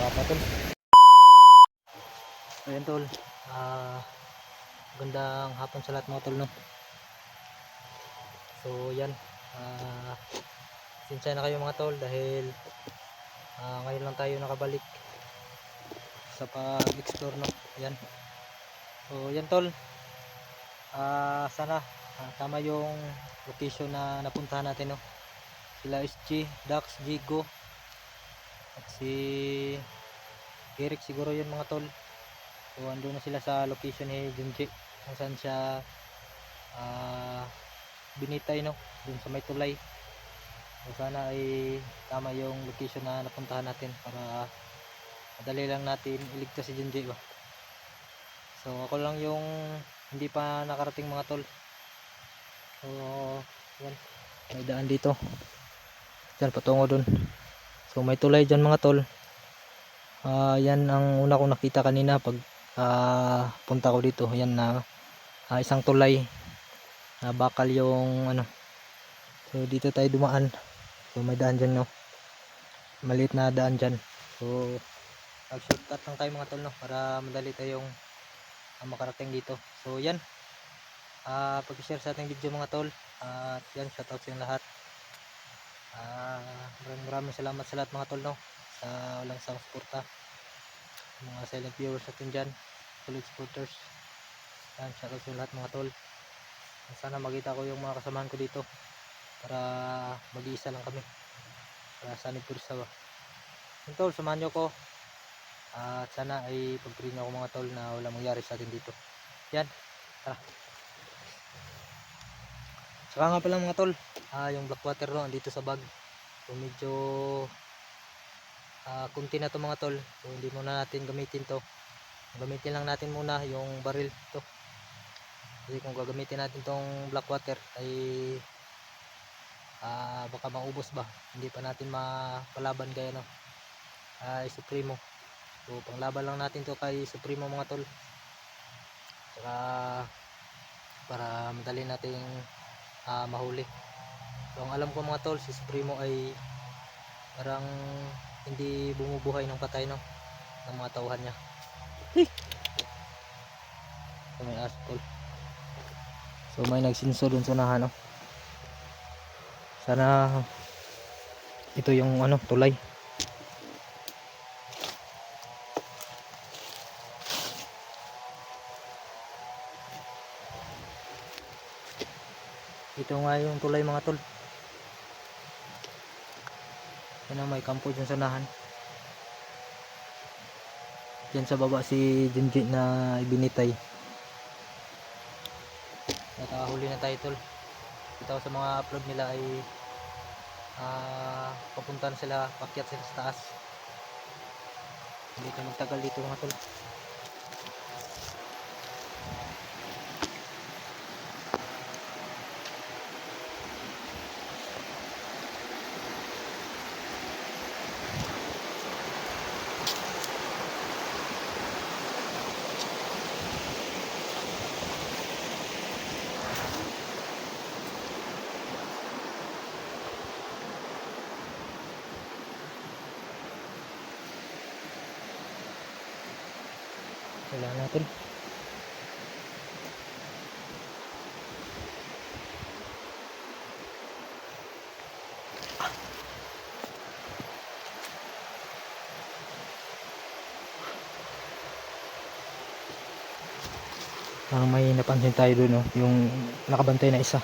Papa tol. Ayan tol. Gandang hapon sa lahat mga tol, no. So yan. Sinsya na kayo mga tol dahil ngayon lang tayo nakabalik sa pag-explore, no. Yan. So yan tol. Sana tama yung location na napuntahan natin, no. Sila SG, Dax, Jigo at si Eric siguro yun mga tol. So andun na sila sa location ni Junji kung saan siya binitay, no, dun sa may tulay. So sana ay tama yung location na napuntahan natin para madali lang natin iligtas si Junji ba. So ako lang yung hindi pa nakarating mga tol. So yan, may daan dito dyan patungo dun. So may tulay dyan mga tol. Yan ang una kong nakita kanina pag punta ko dito. Yan na isang tulay na bakal yung ano. So dito tayo dumaan. So may daan dyan, no, maliit na daan dyan. So nag shortcut lang tayo mga tol, no, para madali tayong makarating dito. So yan, pag-share sa ating video mga tol. At yan, shoutout sa inyo lahat. Maraming salamat sa lahat mga tol, no, sa walang sawang suporta, mga silent viewers natin dyan, solid supporters. Yan, shoutout sa lahat mga tol. Sana makita ko yung mga kasamahan ko dito para mag-iisa lang kami para sanib pursa ba. Yung tol, samahan nyo ko at sana ay pagpirin ako mga tol na wala mangyari sa atin dito. Yan, tara. Saka nga pala mga tol, yung black water, no, dito sa bag. So medyo kunti na to mga tol. So hindi muna natin gamitin to. Gamitin lang natin muna yung baril to. Kasi kung gagamitin natin tong black water ay baka maubos ba. Hindi pa natin mapalaban kaya, no, ay Supremo. So panglaban lang natin to kay Supremo mga tol. Saka para madali nating mahuli. So ang alam ko mga tol, si Supremo ay parang hindi bumubuhay ng patay, no, ng mga tauhan niya. So may aso tol. So may nagsinso dun sa nahan, no. Sana ito yung ano, tulay. Ito nga yung tulay mga tol. Yan ang may kampo dyan sa nahan. Dyan sa baba si Junji na ibinitay. Nakahuli na tayo tol. Kita ko sa mga upload nila ay papunta na sila, pakyat sila sa taas. Hindi ka magtagal dito mga tol. Wala natin. Parang may napansin tayo doon, no, yung nakabantay na isa.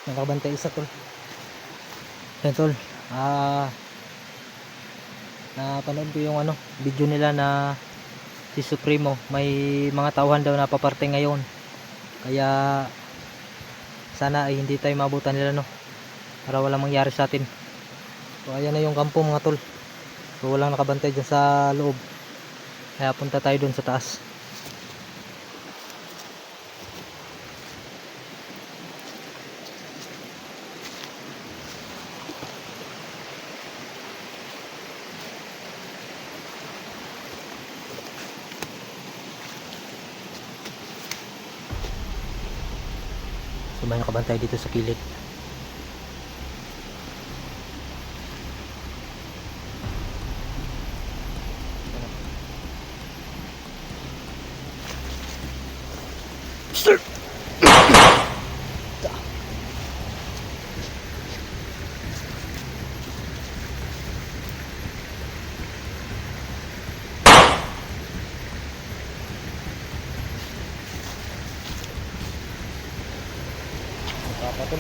Nakabantay isa tol. Yan tol. Napanood ko yung ano, video nila na si Supremo may mga tauhan daw na paparte ngayon. Kaya sana ay hindi tayo maabutan nila, no, para walang mangyari sa atin. So ayan na yung kampo mga tol. So walang nakabantay dyan sa loob. Kaya punta tayo dun sa taas. So may nakabantay dito sa kilid. Sir. Tol.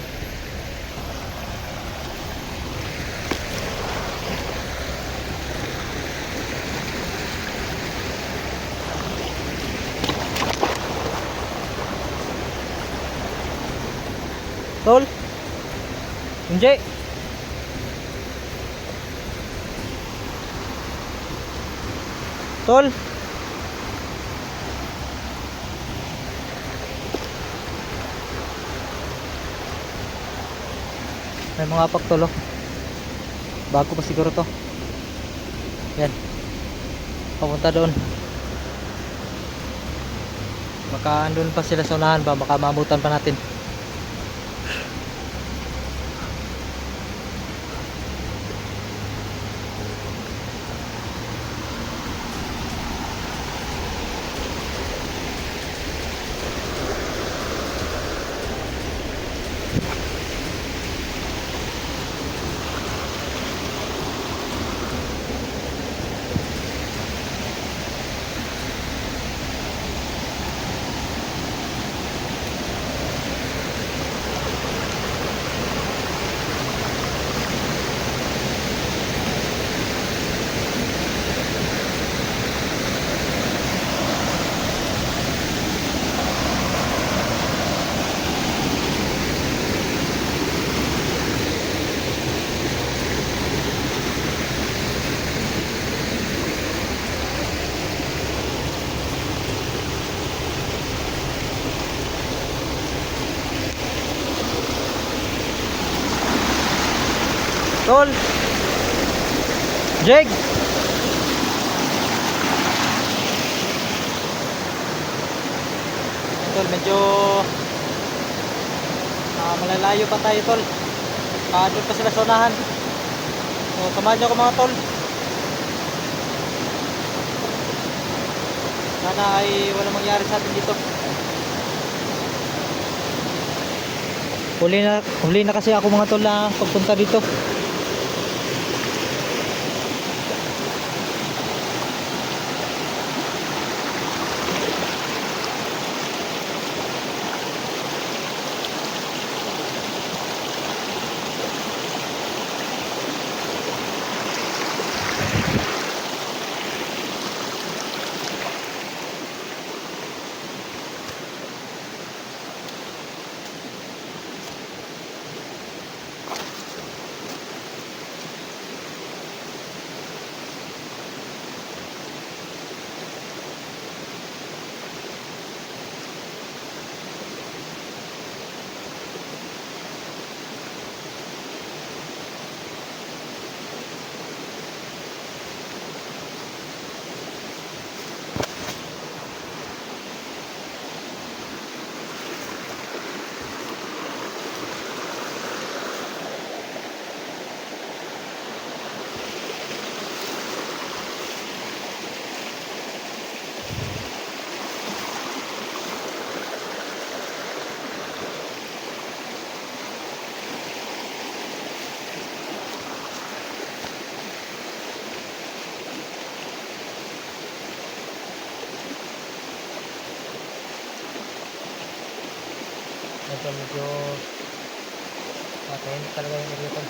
Tol. Hindi. Tol. May mga pagtol oh. Bago pa siguro to. Yan. Papunta doon. Baka andun pa sila sa unahan ba, baka maabutan pa natin. Tol. Jeg. Tol, medyo malalayo pa tayo, tol. Doon pa sila sa unahan. So, samahan nyo ako mga tol. Sana ay walang mangyari sa atin dito. Huli na kasi ako mga tol na pagpunta dito. Medyo tahimik talaga yung area tol.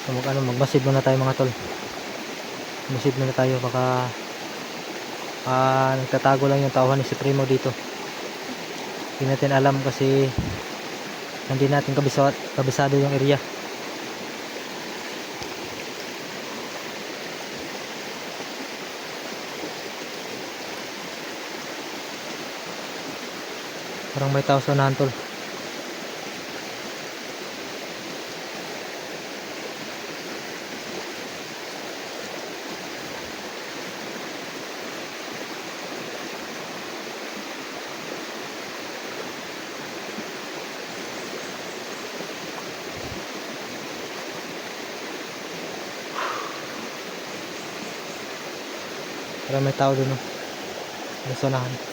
So magmasid muna tayo mga tol. Magmasid muna tayo, baka nagtatago lang yung tauhan ni si Primo dito. Hindi natin alam kasi hindi natin kabisado yung area. Parang may tao sa unahan tol. Parang may tao dun, oh. Sa unahan.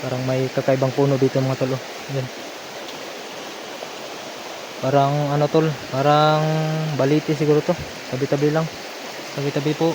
Parang may kakaibang puno dito mga tol, oh. Yan. Parang ano tol, parang baliti siguro to. Tabi-tabi lang. Tabi-tabi po.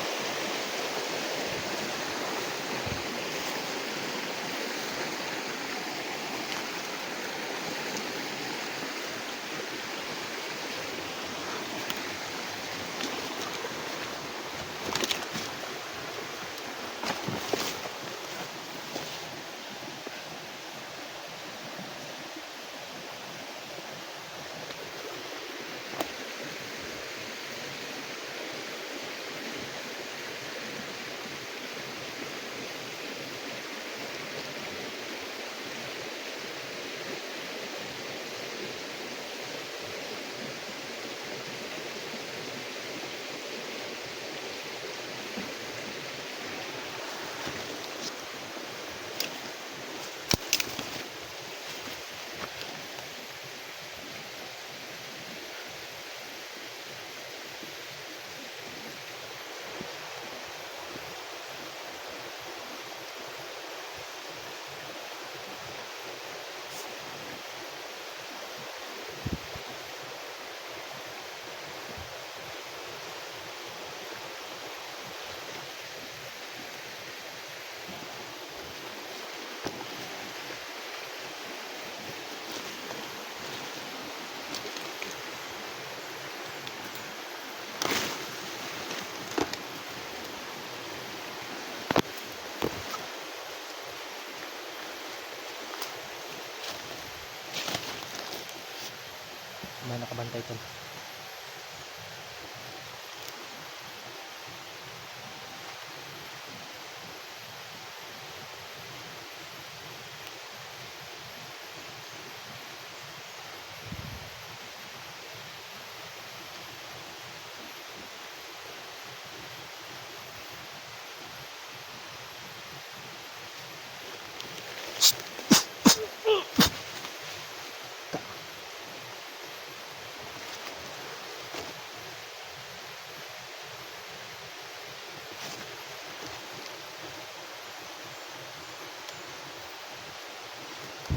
May nakabantay tol.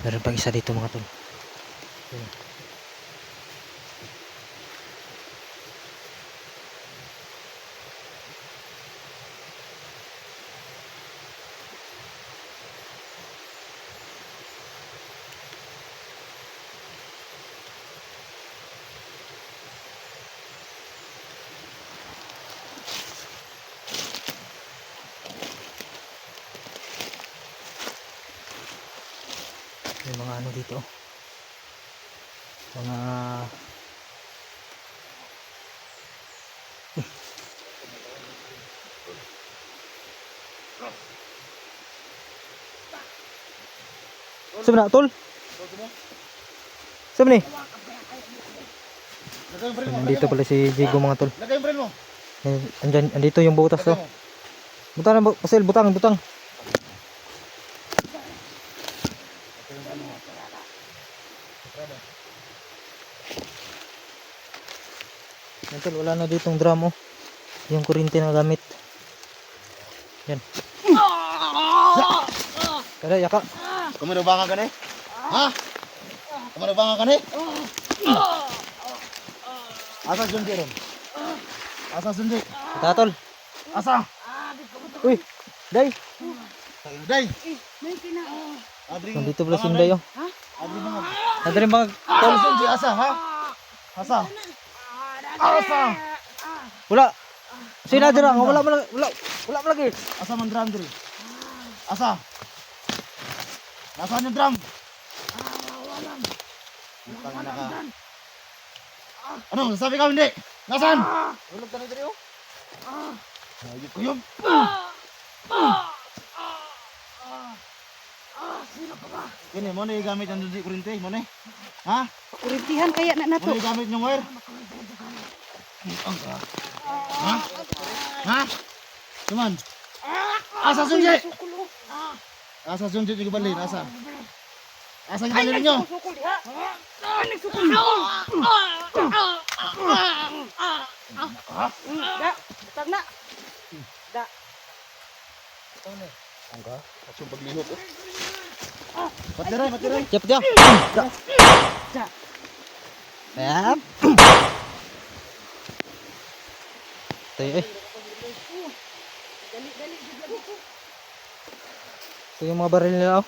Meron pang isa dito mga tol. Yun. May mga ano dito, mga sabi na tol, sabi ni andito pala si Jigo mga tol. Lagay yung friend mo. Andyan, andito yung butas to. Butang na, Pasel, butang. Yan tol, wala na ditong drum oh. Yung kuryente na gamit. Yan. Kada yaka. Kumarubangan ka ni? Ha? Kumarubangan ka ni? Asa sundi ron? Asa sundi? Ita tol. Asa? Uy, day. Day! May kina. Adri. Nandito pala si Day oh. Adri bangag. Nadari mga Tol sundi asa ha? Asa? Asa? wala. Sina dira, wala lagi. Asa man drum diri? Asa? Nasaan yung drum? Tanga na ka. Ano? Sabi ka hindi? Nasaan? Ulog ka na diri oh. Ayun ko yun. Kini mo na gamit ang dundi kurente mo na. Ha? Kurintihan kaya na Mo nato. na gamit yung wire. Ha? Ha? Cuman. Asa sunji? Asa sunji yung balin? Asa? Asa yung balin ninyo? Sukul diha. Nagsukul. Da, tag na. Da. Angka? Asyong paglihok oh. Matiray, matiray. Siap dia. Da. Siap. Tayo eh. Dali, dali, dali. Ito yung mga baril nila oh.